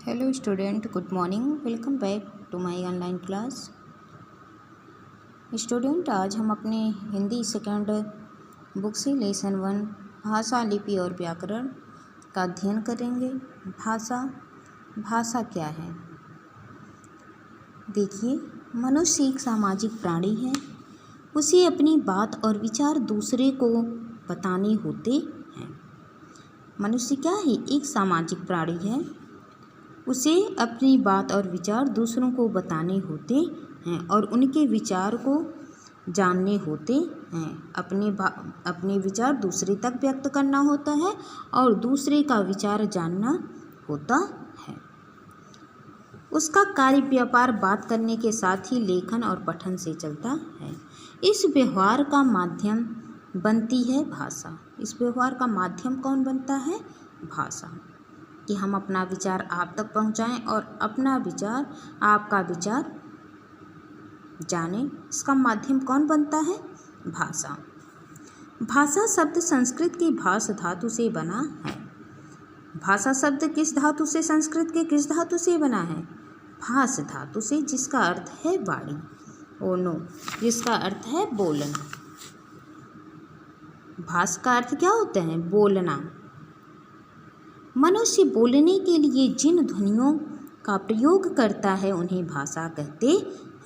Hello student, good morning. Welcome back to my online class. Student, आज हम अपने Hindi second book से lesson 1 भाषा, लिपि और व्याकरण का अध्ययन करेंगे। भाषा क्या है? देखिए, मनुष्य एक सामाजिक प्राणी है। उसे अपनी बात और विचार दूसरे को बताने होते हैं। मनुष्य क्या है? एक सामाजिक प्राणी है। उसे अपनी बात और विचार दूसरों को बताने होते हैं और उनके विचार को जानने होते हैं। अपने विचार दूसरे तक व्यक्त करना होता है और दूसरे का विचार जानना होता है। उसका कार्य व्यापार बात करने के साथ ही लेखन और पठन से चलता है। इस व्यवहार का माध्यम बनती है भाषा। इस व्यवहार का माध्यम कौन बनता है? भाषा। कि हम अपना विचार आप तक पहुंचाएं और अपना विचार, आपका विचार जानें। इसका माध्यम कौन बनता है? भाषा। भाषा शब्द संस्कृत की भाष धातु से बना है। भाषा शब्द किस धातु से, संस्कृत के किस धातु से बना है? भाष धातु से, जिसका अर्थ है वाणी, ओनो, जिसका अर्थ है बोलना। भाष का अर्थ क्या होता है? बोलना। मनुष्य बोलने के लिए जिन ध्वनियों का प्रयोग करता है उन्हें भाषा कहते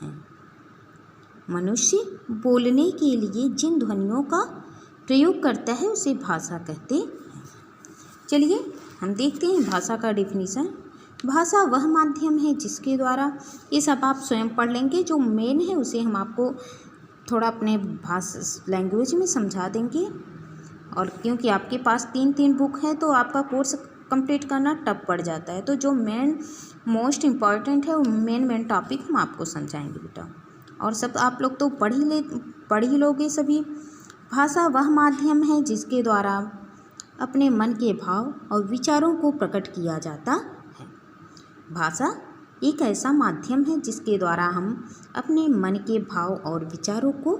हैं। मनुष्य बोलने के लिए जिन ध्वनियों का प्रयोग करता है उसे भाषा कहते हैं। चलिए हम देखते हैं भाषा का डेफिनेशन। भाषा वह माध्यम है जिसके द्वारा, ये सब आप स्वयं पढ़ लेंगे, जो मेन है उसे हम आपको थोड़ा अपने भाषा लैंग्वेज में समझा देंगे। और क्योंकि आपके पास 3 बुक है तो आपका कोर्स कंप्लीट करना टफ पड़ जाता है। तो जो मोस्ट इम्पॉर्टेंट है वो मेन टॉपिक हम आपको समझाएंगे बेटा। और सब आप लोग तो पढ़ ही लोगे सभी। भाषा वह माध्यम है जिसके द्वारा अपने मन के भाव और विचारों को प्रकट किया जाता है। भाषा एक ऐसा माध्यम है जिसके द्वारा हम अपने मन के भाव और विचारों को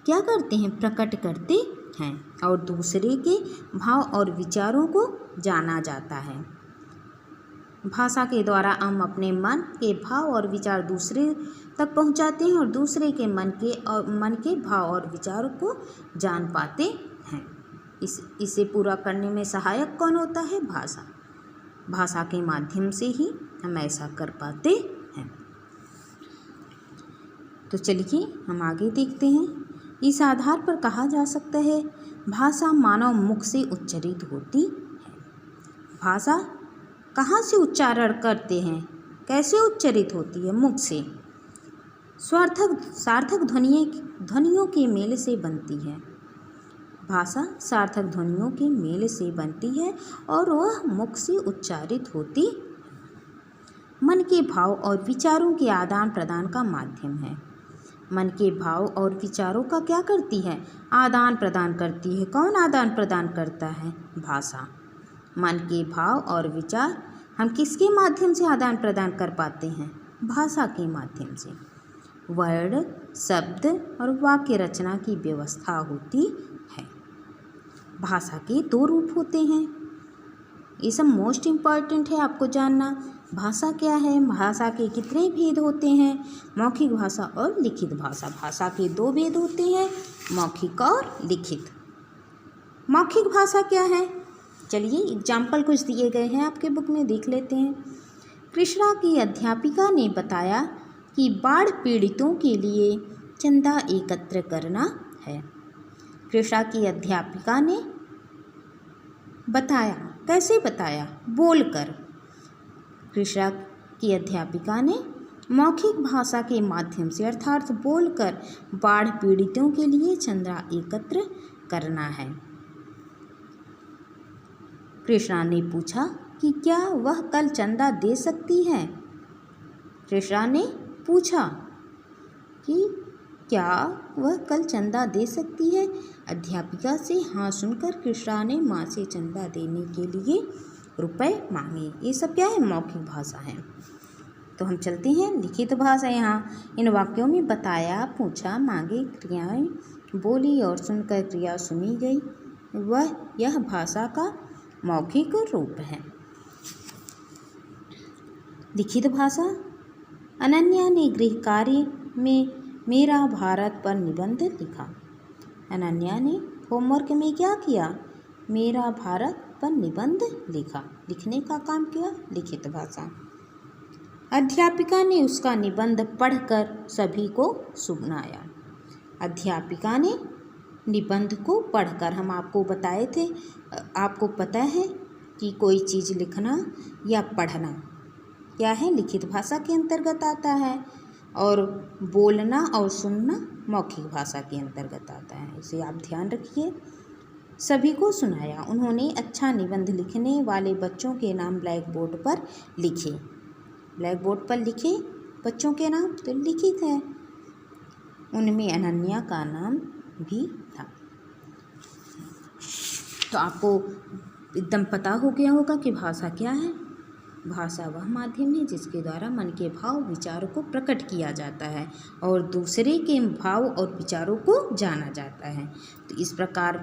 क्या करते हैं? प्रकट करते हैं और दूसरे के भाव और विचारों को जाना जाता है। भाषा के द्वारा हम अपने मन के भाव और विचार दूसरे तक पहुंचाते हैं और दूसरे के मन के भाव और विचारों को जान पाते हैं। इसे पूरा करने में सहायक कौन होता है? भाषा। भाषा के माध्यम से ही हम ऐसा कर पाते हैं। तो चलिए हम आगे देखते हैं। इस आधार पर कहा जा सकता है भाषा मानव मुख से उच्चारित होती है। भाषा कहाँ से उच्चारण करते हैं? कैसे उच्चारित होती है? मुख से। सार्थक ध्वनियों के मेल से बनती है। भाषा सार्थक ध्वनियों के मेल से बनती है और वह मुख से उच्चारित होती है। मन के भाव और विचारों के आदान प्रदान का माध्यम है। मन के भाव और विचारों का क्या करती है? आदान प्रदान करती है। कौन आदान प्रदान करता है? भाषा। मन के भाव और विचार हम किसके माध्यम से आदान प्रदान कर पाते हैं? भाषा के माध्यम से। वर्ड, शब्द और वाक्य रचना की व्यवस्था होती है। भाषा के 2 रूप होते हैं। ये सब मोस्ट इम्पॉर्टेंट है आपको जानना। भाषा क्या है? भाषा के कितने भेद होते हैं? मौखिक भाषा और लिखित भाषा। भाषा के 2 भेद होते हैं, मौखिक और लिखित। मौखिक भाषा क्या है? चलिए एग्जाम्पल कुछ दिए गए हैं आपके बुक में, देख लेते हैं। कृष्णा की अध्यापिका ने बताया कि बाढ़ पीड़ितों के लिए चंदा एकत्र करना है। कृष्णा की अध्यापिका ने बताया। कैसे बताया? बोलकर। कृष्णा की अध्यापिका ने मौखिक भाषा के माध्यम से अर्थात बोलकर बाढ़ पीड़ितों के लिए चंदा एकत्र करना है। कृष्णा ने पूछा कि क्या वह कल चंदा दे सकती है? कृष्णा ने पूछा कि क्या वह कल चंदा दे सकती है? अध्यापिका से हाँ सुनकर कृष्णा ने माँ से चंदा देने के लिए रुपए मांगे। ये सब क्या है? मौखिक भाषा है। तो हम चलते हैं लिखित भाषा। यहाँ इन वाक्यों में बताया, पूछा, मांगे क्रियाएं बोली और सुनकर क्रिया सुनी गई, यह भाषा का मौखिक रूप है। लिखित भाषा। अनन्या ने गृह कार्य में मेरा भारत पर निबंध लिखा। अनन्या ने होमवर्क में क्या किया? मेरा भारत पर निबंध लिखा। लिखने का काम किया, लिखित भाषा। अध्यापिका ने उसका निबंध पढ़कर सभी को सुनाया। अध्यापिका ने निबंध को पढ़कर, हम आपको बताए थे, आपको पता है कि कोई चीज़ लिखना या पढ़ना क्या है, लिखित भाषा के अंतर्गत आता है, और बोलना और सुनना मौखिक भाषा के अंतर्गत आता है। इसे आप ध्यान रखिए। सभी को सुनाया। उन्होंने अच्छा निबंध लिखने वाले बच्चों के नाम ब्लैक बोर्ड पर लिखे। ब्लैक बोर्ड पर लिखे बच्चों के नाम तो लिखित है। उनमें अनन्या का नाम भी था। तो आपको एकदम पता हो गया होगा कि भाषा क्या है। भाषा वह माध्यम है जिसके द्वारा मन के भाव विचारों को प्रकट किया जाता है और दूसरे के भाव और विचारों को जाना जाता है। तो इस प्रकार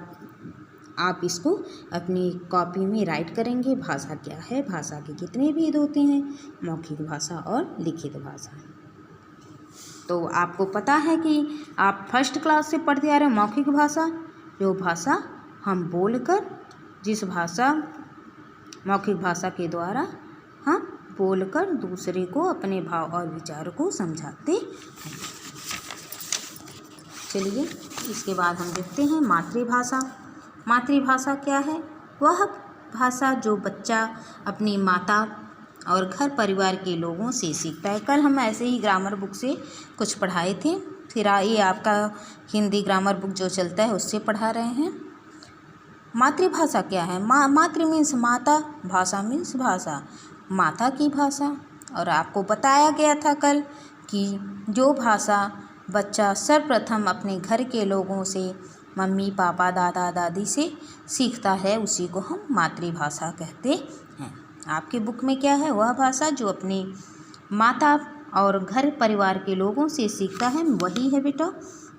आप इसको अपनी कॉपी में राइट करेंगे। भाषा क्या है, भाषा के कितने भेद होते हैं, मौखिक भाषा और लिखित भाषा। तो आपको पता है कि आप फर्स्ट क्लास से पढ़ते आ रहे हैं मौखिक भाषा, जो भाषा हम बोलकर, जिस भाषा मौखिक भाषा के द्वारा हम बोलकर दूसरे को अपने भाव और विचारों को समझाते हैं। चलिए इसके बाद हम देखते हैं मातृभाषा। मातृभाषा क्या है? वह भाषा जो बच्चा अपनी माता और घर परिवार के लोगों से सीखता है। कल हम ऐसे ही ग्रामर बुक से कुछ पढ़ाए थे, फिर ये आपका हिंदी ग्रामर बुक जो चलता है उससे पढ़ा रहे हैं। मातृभाषा क्या है? मातृ मीन्स माता, भाषा मीन्स भाषा, माता की भाषा। और आपको बताया गया था कल कि जो भाषा बच्चा सर्वप्रथम अपने घर के लोगों से, मम्मी पापा दादा दादी से सीखता है, उसी को हम मातृभाषा कहते हैं। आपके बुक में क्या है? वह भाषा जो अपनी माता और घर परिवार के लोगों से सीखता है, वही है बेटा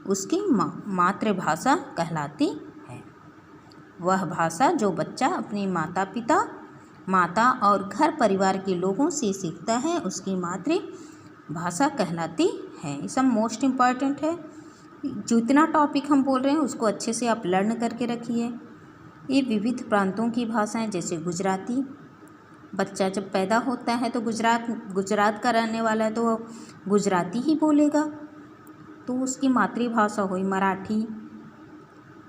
उसकी मातृभाषा कहलाती है। वह भाषा जो बच्चा अपने माता और घर परिवार के लोगों से सीखता है, उसकी मातृभाषा कहलाती है। ये सब मोस्ट इम्पॉर्टेंट है। जितना टॉपिक हम बोल रहे हैं उसको अच्छे से आप लर्न करके रखिए। ये विविध प्रांतों की भाषाएं, जैसे गुजराती, बच्चा जब पैदा होता है तो गुजरात का रहने वाला है तो वो गुजराती ही बोलेगा, तो उसकी मातृभाषा हुई मराठी।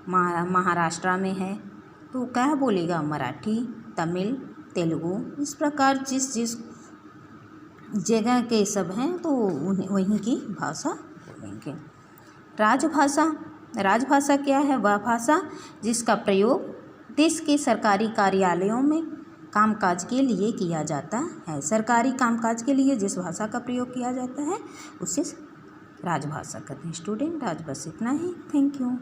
महाराष्ट्र में है तो क्या बोलेगा? मराठी, तमिल, तेलुगु। इस प्रकार जिस जिस जगह के सब हैं तो वहीं की भाषा बोलेंगे। राजभाषा क्या है? वह भाषा जिसका प्रयोग देश के सरकारी कार्यालयों में कामकाज के लिए किया जाता है। सरकारी कामकाज के लिए जिस भाषा का प्रयोग किया जाता है उसे राजभाषा कहते हैं। स्टूडेंट, आज बस इतना ही। Thank you.